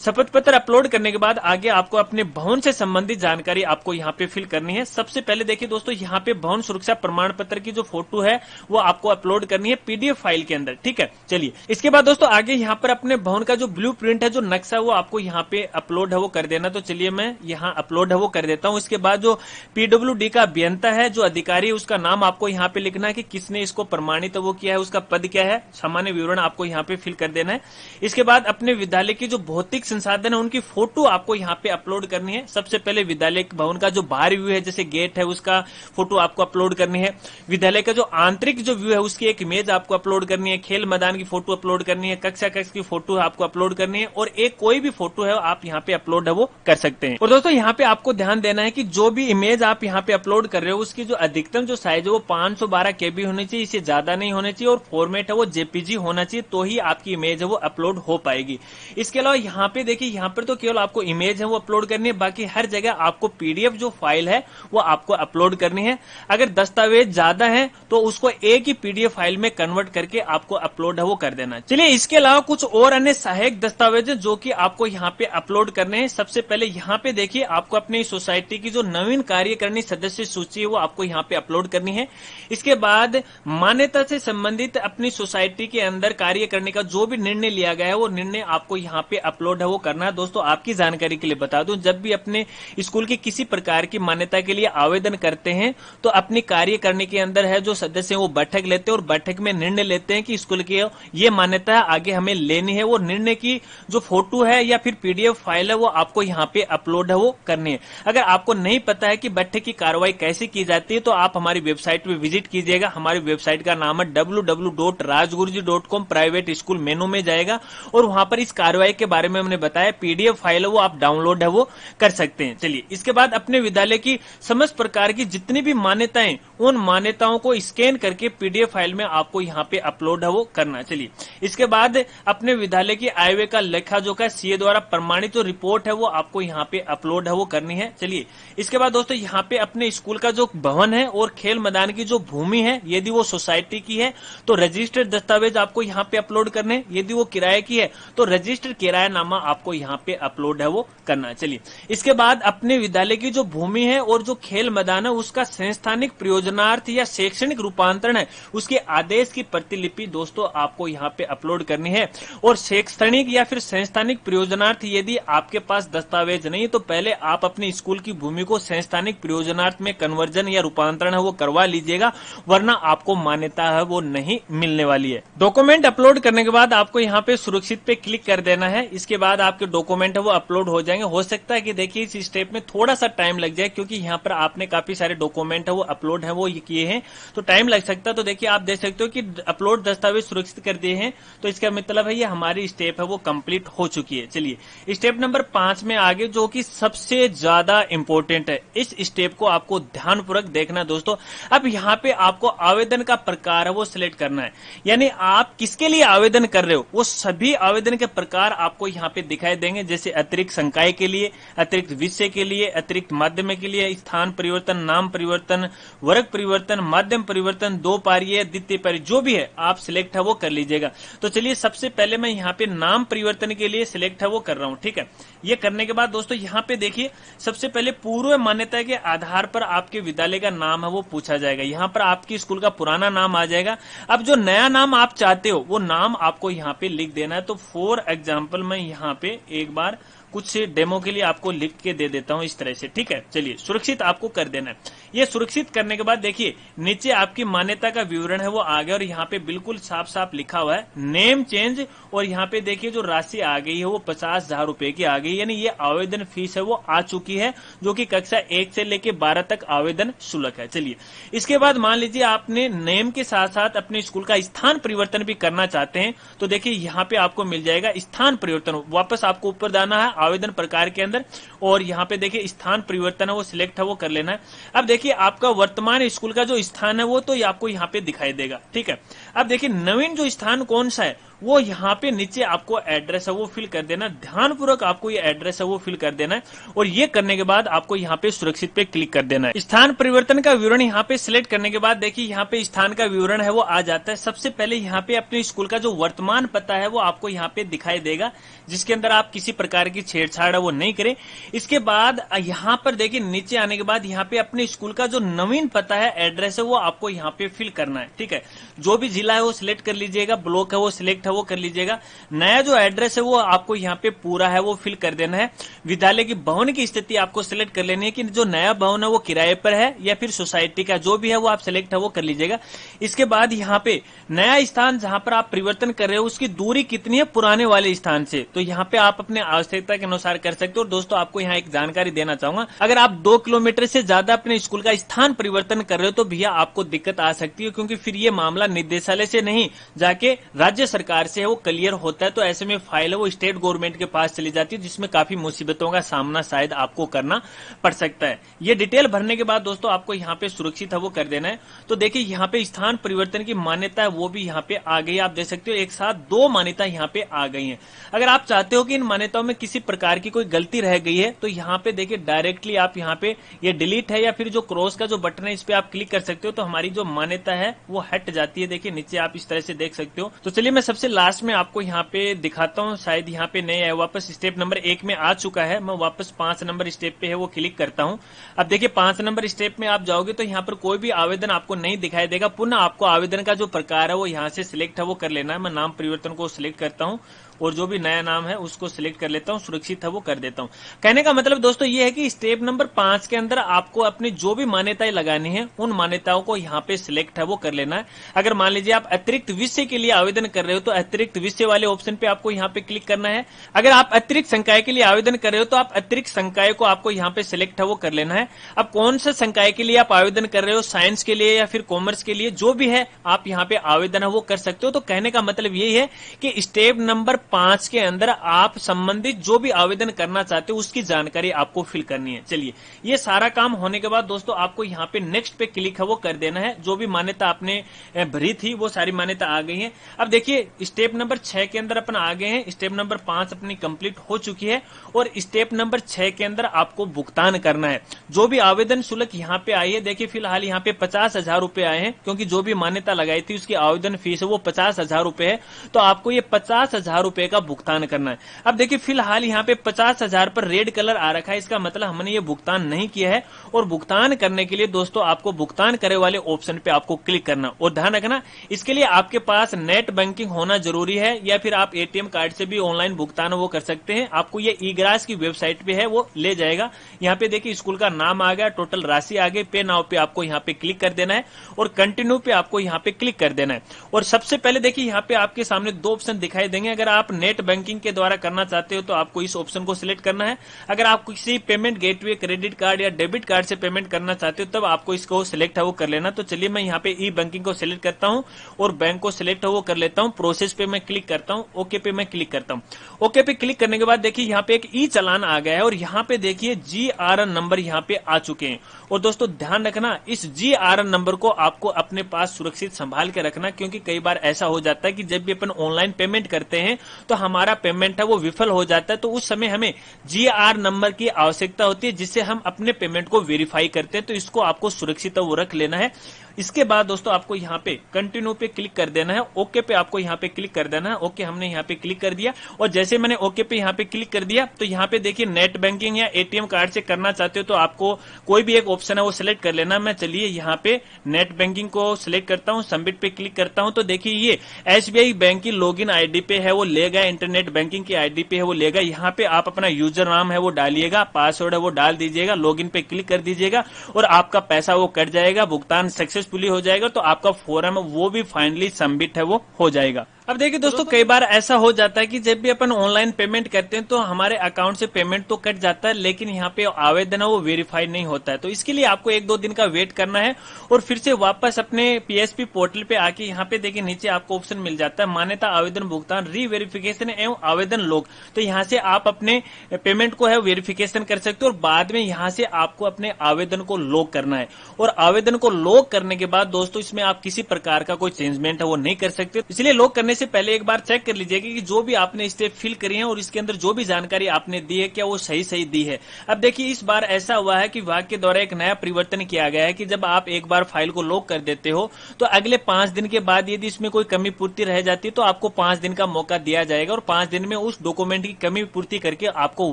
शपथ पत्र अपलोड करने के बाद आगे आपको अपने भवन से संबंधित जानकारी आपको यहाँ पे फिल करनी है। सबसे पहले देखिए दोस्तों यहाँ पे भवन सुरक्षा प्रमाण पत्र की जो फोटो है वो आपको अपलोड करनी है पीडीएफ फाइल के अंदर। ठीक है, चलिए इसके बाद दोस्तों आगे यहाँ पर अपने भवन का जो ब्लू प्रिंट है जो नक्शा वो आपको यहाँ पे अपलोड है वो कर देना। तो चलिए मैं यहाँ अपलोड है वो कर देता हूँ। इसके बाद जो पीडब्ल्यूडी का अभियंता है जो अधिकारी उसका नाम आपको यहाँ पे लिखना है कि किसने इसको प्रमाणित वो किया है, उसका पद क्या है, सामान्य विवरण आपको यहाँ पे फिल कर देना है। इसके बाद अपने विद्यालय की जो भौतिक संसाधन है उनकी फोटो आपको यहाँ पे अपलोड करनी है। सबसे पहले विद्यालय भवन का जो बाहरी व्यू है जैसे गेट है उसका फोटो आपको अपलोड करनी है। विद्यालय का जो आंतरिक जो व्यू है उसकी एक इमेज आपको अपलोड करनी है। खेल मैदान की फोटो अपलोड करनी है। कक्षा कक्ष की फोटो आपको अपलोड करनी है और एक कोई भी फोटो है आप यहाँ पे अपलोड है वो कर सकते हैं। और दोस्तों यहाँ पे आपको ध्यान देना है कि जो भी इमेज आप यहाँ पे अपलोड कर रहे हो उसकी जो अधिकतम जो साइज है वो 512 KB होनी चाहिए, इससे ज्यादा नहीं होनी चाहिए और फॉर्मेट है वो जेपीजी होना चाहिए, तो ही आपकी इमेज है वो अपलोड हो पाएगी। इसके अलावा यहाँ पे देखिए यहाँ पर तो केवल आपको इमेज है वो अपलोड करनी है, बाकी हर जगह आपको पीडीएफ जो फाइल है वो आपको अपलोड करनी है। अगर दस्तावेज ज्यादा है तो उसको एक ही पीडीएफ फाइल में कन्वर्ट करके आपको अपलोड है वो कर देना। चलिए इसके अलावा कुछ और अन्य सहायक दस्तावेज जो कि आपको यहाँ पे अपलोड करने हैं। सबसे पहले यहाँ पे देखिए आपको अपनी सोसाइटी की जो नवीन कार्यकारिणी सदस्य सूची है वो आपको यहाँ पे अपलोड करनी है। इसके बाद मान्यता से संबंधित अपनी सोसाइटी के अंदर कार्य करने का जो भी निर्णय लिया गया है वो निर्णय आपको यहाँ पे अपलोड है वो करना है। दोस्तों आपकी जानकारी के लिए बता दूं, जब भी अपने स्कूल की किसी प्रकार की मान्यता के लिए आवेदन करते हैं तो अपनी कार्य करने के अंदर है जो सदस्य हैं वो बैठक लेते हैं और बैठक में निर्णय लेते हैं कि स्कूल की ये मान्यता आगे हमें लेनी है। वो निर्णय की जो फोटो है या फिर पीडीएफ फाइल है वो आपको यहाँ पे अपलोड है वो करनी है। अगर आपको नहीं पता है कि बैठक की कार्रवाई कैसे की जाती है तो आप हमारी वेबसाइट पे विजिट कीजिएगा। हमारी वेबसाइट का नाम है www.rajguruji.com। प्राइवेट स्कूल मेनू में जाएगा और वहां पर इस कार्रवाई के बारे में हमने बताया, पीडीएफ फाइल है वो आप डाउनलोड है वो कर सकते हैं। चलिए इसके बाद अपने विद्यालय की समस्त प्रकार की जितनी भी मान्यताएं उन मान्यताओं को स्कैन करके पीडीएफ फाइल में आपको यहाँ पे अपलोड है वो करना। चलिए इसके बाद अपने विद्यालय की आय व्यय का लेखा जोखा सीए द्वारा प्रमाणित जो रिपोर्ट है वो आपको यहाँ पे अपलोड है वो करनी है। चलिए इसके बाद दोस्तों यहाँ पे अपने स्कूल का जो भवन है और खेल मैदान की जो भूमि है यदि वो सोसाइटी की है तो रजिस्टर्ड दस्तावेज आपको यहाँ पे अपलोड करने, यदि वो किराए की है तो रजिस्टर्ड किरायानामा आपको यहाँ पे अपलोड है वो करना। चलिए इसके बाद अपने विद्यालय की जो भूमि है और जो खेल मैदान है उसका संस्थानिक प्रयोजनार्थ या शैक्षणिक रूपांतरण है उसके आदेश की प्रतिलिपि दोस्तों आपको यहाँ पे अपलोड करनी है। और शैक्षणिक या फिर संस्थानिक प्रयोजनार्थ यदि आपके पास दस्तावेज नहीं तो पहले आप अपनी स्कूल की भूमि को संस्थानिक प्रयोजनार्थ में कन्वर्जन या रूपांतरण है वो करवा लीजिएगा, वरना आपको मान्यता है वो नहीं मिलने वाली है। डॉक्यूमेंट अपलोड करने के बाद आपको यहाँ पे सुरक्षित पे क्लिक कर देना है। इसके बाद बाद आपके डॉक्यूमेंट है वो अपलोड हो जाएंगे। हो सकता है कि देखिए इस स्टेप में थोड़ा सा टाइम लग जाए, क्योंकि यहाँ पर आपने काफी सारे डॉक्यूमेंट है वो अपलोड है वो किए हैं, तो टाइम लग सकता है। तो देखिए आप देख सकते हो कि अपलोड दस्तावेज सुरक्षित कर दिए हैं, तो इसका मतलब है ये हमारी स्टेप है वो कंप्लीट हो चुकी है। चलिए स्टेप नंबर 5 में आगे, जो कि सबसे ज्यादा इंपॉर्टेंट है। इस स्टेप को आपको ध्यानपूर्वक देखना दोस्तों। अब यहाँ पे आपको आवेदन का प्रकार है वो सिलेक्ट करना है, यानी आप किसके लिए आवेदन कर रहे हो वो सभी आवेदन के प्रकार आपको यहाँ पे दिखाई देंगे, जैसे अतिरिक्त संकाय के लिए, अतिरिक्त विषय के लिए, अतिरिक्त माध्यमिक के लिए, स्थान परिवर्तन, नाम परिवर्तन, वर्ग परिवर्तन, माध्यम परिवर्तन, दो पारीय, द्वितीय पारीय, जो भी है आप सिलेक्ट है वो कर लीजिएगा। तो चलिए सबसे पहले मैं यहाँ पे नाम परिवर्तन के लिए सिलेक्ट है वो कर रहा हूँ, ठीक है। ये करने के बाद दोस्तों यहाँ पे देखिए सबसे पहले पूर्व मान्यता के आधार पर आपके विद्यालय का नाम है वो पूछा जाएगा। यहाँ पर आपकी स्कूल का पुराना नाम आ जाएगा। अब जो नया नाम आप चाहते हो वो नाम आपको यहाँ पे लिख देना है। तो फॉर एग्जाम्पल मैं यहाँ पे एक बार कुछ डेमो के लिए आपको लिख के दे देता हूं इस तरह से, ठीक है। चलिए सुरक्षित आपको कर देना है। ये सुरक्षित करने के बाद देखिए नीचे आपकी मान्यता का विवरण है वो आ गया, और यहाँ पे बिल्कुल साफ साफ लिखा हुआ है नेम चेंज, और यहाँ पे देखिए जो राशि आ गई है वो 50,000 रुपए की आ गई, यानी ये आवेदन फीस है वो आ चुकी है, जो कि कक्षा 1 से लेके 12 तक आवेदन शुल्क है। चलिए इसके बाद मान लीजिए आपने नेम के साथ साथ अपने स्कूल का स्थान परिवर्तन भी करना चाहते हैं, तो देखिए यहाँ पे आपको मिल जाएगा स्थान परिवर्तन। वापस आपको ऊपर जाना है आवेदन प्रकार के अंदर, और यहाँ पे देखिए स्थान परिवर्तन है वो सिलेक्ट है वो कर लेना है। अब देखिए आपका वर्तमान स्कूल का जो स्थान है वो तो आपको यहाँ पे दिखाई देगा, ठीक है। अब देखिए नवीन जो स्थान कौन सा है वो यहाँ पे नीचे आपको एड्रेस है वो फिल कर देना। ध्यानपूर्वक आपको ये एड्रेस है वो फिल कर देना है, और ये करने के बाद आपको यहाँ पे सुरक्षित पे क्लिक कर देना है। स्थान परिवर्तन का विवरण यहाँ पे सिलेक्ट करने के बाद देखिए यहाँ पे स्थान का विवरण है वो आ जाता है। सबसे पहले यहाँ पे अपने स्कूल का जो वर्तमान पता है वो आपको यहाँ पे दिखाई देगा, जिसके अंदर आप किसी प्रकार की छेड़छाड़ है वो नहीं करें। इसके बाद यहाँ पर देखिए नीचे आने के बाद यहाँ पे अपने स्कूल का जो नवीन पता है एड्रेस है वो आपको यहाँ पे फिल करना है, ठीक है। जो भी जिला है वो सिलेक्ट कर लीजिएगा, ब्लॉक है वो सिलेक्ट है वो कर लीजिएगा। नया जो एड्रेस है वो आपको यहाँ पे पूरा है वो फिल कर देना है। विद्यालय की भवन की स्थिति आपको सिलेक्ट कर लेनी है कि जो नया भवन है वो किराए पर है या फिर सोसाइटी का, जो भी है वो आप सिलेक्ट है वो कर लीजिएगा। इसके बाद यहाँ पे नया स्थान जहां पर आप परिवर्तन कर रहे हो उसकी दूरी कितनी है पुराने वाले स्थान से, तो यहाँ पे आप अपने आवश्यकता के अनुसार कर सकते हो। दोस्तों आपको यहाँ एक जानकारी देना चाहूंगा, अगर आप 2 किलोमीटर से ज्यादा अपने स्कूल का स्थान परिवर्तन कर रहे हो तो भैया आपको दिक्कत आ सकती है, क्योंकि फिर ये मामला निदेशालय से नहीं जाके राज्य सरकार से है वो क्लियर होता है। तो ऐसे में फाइल है वो स्टेट गवर्नमेंट के पास चली जाती है, जिसमें काफी मुसीबतों का सामना शायद आपको करना पड़ सकता है। ये डिटेल भरने के बाद दोस्तों आपको यहाँ पे सुरक्षित है वो कर देना है। तो देखिए यहाँ पे स्थान परिवर्तन की मान्यता है वो भी यहाँ पे आ गई, आप देख सकते हो एक साथ 2 मान्यता यहाँ पे आ गई है। अगर आप चाहते हो कि इन मान्यताओं में किसी प्रकार की कोई गलती रह गई है तो यहाँ पे देखिए डायरेक्टली आप यहाँ पे ये डिलीट है या फिर जो क्रॉस का जो बटन है इस पे आप क्लिक कर सकते हो, तो हमारी जो मान्यता है वो हट जाती है। देखिए नीचे आप इस तरह से देख सकते हो। तो चलिए मैं सबसे लास्ट में आपको यहाँ पे दिखाता हूँ, शायद यहाँ पे नहीं है, वापस स्टेप नंबर 1 में आ चुका है। मैं वापस 5 नंबर स्टेप पे है वो क्लिक करता हूँ। अब देखिए 5 नंबर स्टेप में आप जाओगे तो यहाँ पर कोई भी आवेदन आपको नहीं दिखाई देगा। पुनः आपको आवेदन का जो प्रकार है वो यहाँ से सिलेक्ट है वो कर लेना है। मैं नाम परिवर्तन को सिलेक्ट करता हूँ और जो भी नया नाम है उसको सिलेक्ट कर लेता हूँ, सुरक्षित है वो कर देता हूँ। कहने का मतलब दोस्तों ये है कि स्टेप नंबर 5 के अंदर आपको अपनी जो भी मान्यताएं लगानी है उन मान्यताओं को यहाँ पे सिलेक्ट है वो कर लेना है। अगर मान लीजिए आप अतिरिक्त विषय के लिए आवेदन कर रहे हो तो अतिरिक्त विषय वाले ऑप्शन पे आपको यहाँ पे क्लिक करना है। अगर आप अतिरिक्त संकाय के लिए आवेदन कर रहे हो तो आप अतिरिक्त संकाय को आपको यहाँ पे सिलेक्ट है वो कर लेना है। अब कौन सा संकाय के लिए आप आवेदन कर रहे हो, साइंस के लिए या फिर कॉमर्स के लिए, जो भी है आप यहाँ पे आवेदन है वो कर सकते हो। तो कहने का मतलब यही है कि स्टेप नंबर 5 के अंदर आप संबंधित जो भी आवेदन करना चाहते हो उसकी जानकारी आपको फिल करनी है। चलिए ये सारा काम होने के बाद दोस्तों आपको यहाँ पे नेक्स्ट पे क्लिक है वो कर देना है। जो भी मान्यता आपने भरी थी वो सारी मान्यता आ गई है। अब देखिए स्टेप नंबर 6 के अंदर अपन आ गए हैं। स्टेप नंबर 5 अपनी कंप्लीट हो चुकी है और स्टेप नंबर 6 के अंदर आपको भुगतान करना है। जो भी आवेदन शुल्क यहाँ पे आई है, देखिए फिलहाल यहाँ पे 50,000 रुपए आए हैं, क्योंकि जो भी मान्यता लगाई थी उसकी आवेदन फीस है वो 50,000 रुपए है। तो आपको ये 50,000 रुपए का भुगतान करना है। अब देखिए फिलहाल यहाँ पे 50,000 पर रेड कलर आ रखा है, इसका मतलब हमने ये भुगतान नहीं किया है। और भुगतान करने के लिए दोस्तों आपको भुगतान करे वाले ऑप्शन पे आपको क्लिक करना। और ध्यान रखना इसके लिए आपके पास नेट बैंकिंग होना होना जरूरी है, या फिर आप एटीएम कार्ड से भी ऑनलाइन भुगतान वो कर सकते हैं। आपको ये ई-ग्रास की वेबसाइट पे है वो ले जाएगा। यहाँ पे देखिए स्कूल का नाम आ गया, टोटल राशि आ गई, पे नाउ पे आपको यहाँ पे क्लिक कर देना है और कंटिन्यू पे आपको यहाँ पे क्लिक कर देना है। और सबसे पहले देखिए यहाँ पे आपके सामने दो ऑप्शन दिखाई देंगे। अगर आप नेट बैंकिंग के द्वारा करना चाहते हो तो आपको इस ऑप्शन को सिलेक्ट करना है। अगर आप किसी पेमेंट गेटवे, क्रेडिट कार्ड या डेबिट कार्ड से पेमेंट करना चाहते हो तब आपको इसको सिलेक्ट है वो कर लेना। तो चलिए मैं यहाँ पे ई बैंकिंग को सिलेक्ट करता हूँ और बैंक को सिलेक्ट है वो कर लेता हूँ। प्रोसेस पे मैं क्लिक करता हूँ, ओके पे मैं क्लिक करता हूँ। ओके पे क्लिक करने के बाद देखिए यहाँ पे एक ई चालान आ गया है और यहाँ पे देखिए GRN नंबर यहाँ पे आ चुके हैं। और दोस्तों ध्यान रखना, इस GRN नंबर को आपको अपने पास सुरक्षित संभाल के रखना, क्योंकि कई बार ऐसा हो जाता है कि जब भी अपन ऑनलाइन पेमेंट करते हैं तो हमारा पेमेंट है वो विफल हो जाता है। तो उस समय हमें GR नंबर की आवश्यकता होती है जिससे हम अपने पेमेंट को वेरीफाई करते हैं। तो इसको आपको सुरक्षित वो रख लेना है। इसके बाद दोस्तों आपको यहाँ पे कंटिन्यू पे क्लिक कर देना है, ओके पे आपको यहाँ पे क्लिक कर देना है। ओके हमने यहाँ पे क्लिक कर दिया और जैसे मैंने ओके पे यहाँ पे क्लिक कर दिया तो यहाँ पे देखिए नेट बैंकिंग या एटीएम कार्ड से करना चाहते हो तो आपको कोई भी एक ऑप्शन है वो सिलेक्ट कर लेना। मैं चलिए यहाँ पे नेट बैंकिंग को सिलेक्ट करता हूँ, सबमिट पे क्लिक करता हूँ। तो देखिए ये SBI बैंक की लॉगिन आईडी पे है वो लेगा, इंटरनेट बैंकिंग की आईडी पे है वो लेगा। यहाँ पे आप अपना यूजर नाम है वो डालिएगा, पासवर्ड है वो डाल दीजिएगा, लॉगिन पे क्लिक कर दीजिएगा और आपका पैसा वो कट जाएगा, भुगतान सक्सेसफुली हो जाएगा। तो आपका फॉर्म वो भी फाइनली सबमिट है वो हो जाएगा। अब देखिए दोस्तों कई बार ऐसा हो जाता है कि जब भी अपन ऑनलाइन पेमेंट करते हैं तो हमारे अकाउंट से पेमेंट तो कट जाता है, लेकिन यहाँ पे आवेदन है वो वेरीफाई नहीं होता है। तो इसके लिए आपको 1-2 दिन का वेट करना है और फिर से वापस अपने PSP पोर्टल पे आके यहाँ पे देखिए नीचे आपको ऑप्शन मिल जाता है मान्यता आवेदन भुगतान री वेरिफिकेशन एवं आवेदन लॉग। तो यहाँ से आप अपने पेमेंट को है वेरिफिकेशन कर सकते हो और बाद में यहाँ से आपको अपने आवेदन को लॉग करना है। और आवेदन को लॉग करने के बाद दोस्तों इसमें आप किसी प्रकार का कोई चेंजमेंट है वो नहीं कर सकते। इसलिए लॉग करने से पहले एक बार चेक कर लीजिएगा कि जो भी आपने स्टेप फिल करी है और इसके अंदर जो भी जानकारी आपने दी है क्या वो सही दी है। अब देखिए इस बार ऐसा हुआ है कि विभाग के द्वारा एक नया परिवर्तन किया गया है कि जब आप एक बार फाइल को लॉक कर देते हो तो अगले 5 दिन के बाद यदि इसमें कोई कमी पूर्ति रह जाती है तो आपको 5 दिन का मौका दिया जाएगा और 5 दिन में उस डॉक्यूमेंट की कमी पूर्ति करके आपको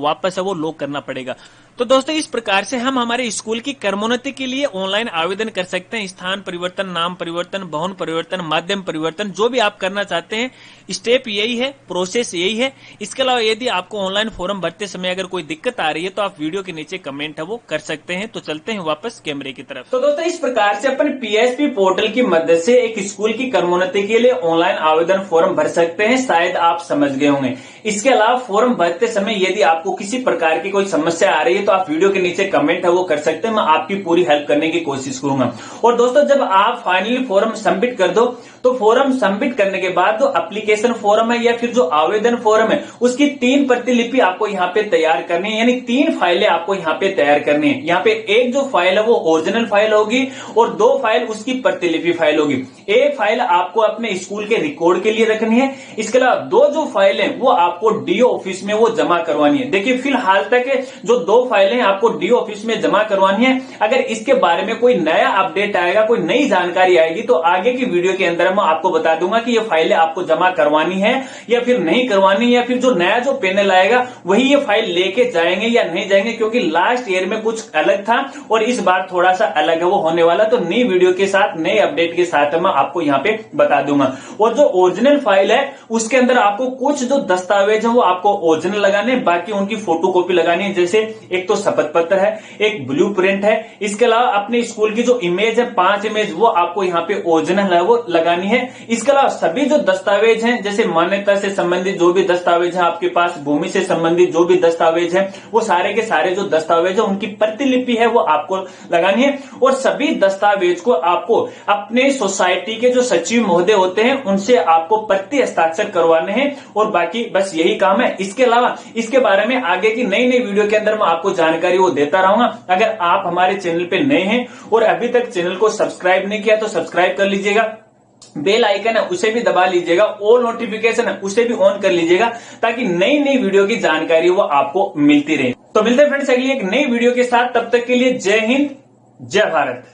वापस वो लॉक करना पड़ेगा। तो दोस्तों इस प्रकार से हम हमारे स्कूल की क्रमोन्नति के लिए ऑनलाइन आवेदन कर सकते हैं। स्थान परिवर्तन, नाम परिवर्तन, भवन परिवर्तन, माध्यम परिवर्तन, जो भी आप करना चाहते हैं स्टेप यही है, प्रोसेस यही है। इसके अलावा यदि आपको ऑनलाइन फॉर्म भरते समय अगर कोई दिक्कत आ रही है तो आप वीडियो के नीचे कमेंट है वो कर सकते हैं। तो चलते हैं वापस कैमरे की तरफ। तो दोस्तों इस प्रकार से अपन PSP पोर्टल की मदद से एक स्कूल की क्रमोन्नति के लिए ऑनलाइन आवेदन फॉर्म भर सकते हैं, शायद आप समझ गए होंगे। इसके अलावा फॉर्म भरते समय यदि आपको किसी प्रकार की कोई समस्या आ रही है तो आप वीडियो के नीचे कमेंट है वो कर सकते हैं, मैं आपकी पूरी हेल्प करने की कोशिश करूंगा। और दोस्तों जब आप फाइनली फॉर्म सबमिट कर दो तो फॉर्म सबमिट करने के बाद जो एप्लीकेशन फॉर्म है या फिर जो आवेदन फॉर्म है उसकी 3 प्रतिलिपि आपको यहाँ पे तैयार करनी है, यानी 3 फाइलें आपको यहाँ पे तैयार करनी है। यहाँ पे एक जो फाइल है वो ओरिजिनल फाइल होगी और 2 फाइल उसकी प्रतिलिपि फाइल होगी। एक फाइल आपको अपने स्कूल के रिकॉर्ड के लिए रखनी है, इसके अलावा 2 जो फाइल है वो आपको DO ऑफिस में वो जमा करवानी है। देखिए फिलहाल तक जो 2 फाइलें आपको DO ऑफिस में जमा करवानी है। अगर इसके बारे में कोई नया अपडेट आएगा, कोई नई जानकारी आएगी तो आगे की वीडियो के अंदर मैं आपको बता दूंगा कि ये फाइलें आपको जमा करवानी है या फिर नहीं करवानी, या फिर जो नया जो पैनल आएगा वही ये फाइल लेके जाएंगे या नहीं जाएंगे, क्योंकि लास्ट ईयर में कुछ अलग था और इस बार थोड़ा सा अलग है वो होने वाला। तो नई वीडियो के साथ, नए अपडेट के साथ मैं आपको यहाँ पे बता दूंगा। और जो ओरिजिनल फाइल है उसके अंदर आपको कुछ जो दस्तावेज है वो आपको ओरिजिनल लगाने, बाकी उनकी फोटोकॉपी लगानी है। जैसे एक तो शपथ पत्र है, एक ब्लूप्रिंट है, इसके अलावा अपने स्कूल की जो इमेज है 5 इमेज वो आपको यहाँ पे ओरिजिनल है वो लगानी है। इसके अलावा सभी जो दस्तावेज हैं जैसे मान्यता से संबंधित जो भी दस्तावेज है आपके पास, भूमि से संबंधित जो भी दस्तावेज है वो सारे के सारे जो दस्तावेज है उनकी प्रतिलिपि है वो आपको लगानी है। और सभी दस्तावेज को आपको अपने सोसाइटी के जो सचिव महोदय होते हैं उनसे आपको प्रति हस्ताक्षर करवाने हैं और बाकी बस यही काम है। इसके अलावा इसके बारे में आगे की नई नई वीडियो के अंदर मैं आपको जानकारी वो देता रहूंगा। अगर आप हमारे चैनल पे नए हैं और अभी तक चैनल को सब्सक्राइब नहीं किया तो सब्सक्राइब कर लीजिएगा, बेल आइकन है उसे भी दबा लीजिएगा, ऑल नोटिफिकेशन है उसे भी ऑन कर लीजिएगा ताकि नई नई वीडियो की जानकारी वो आपको मिलती रहे। तो मिलते हैं फ्रेंड्स अगली एक नई वीडियो के साथ, तब तक के लिए जय हिंद, जय भारत।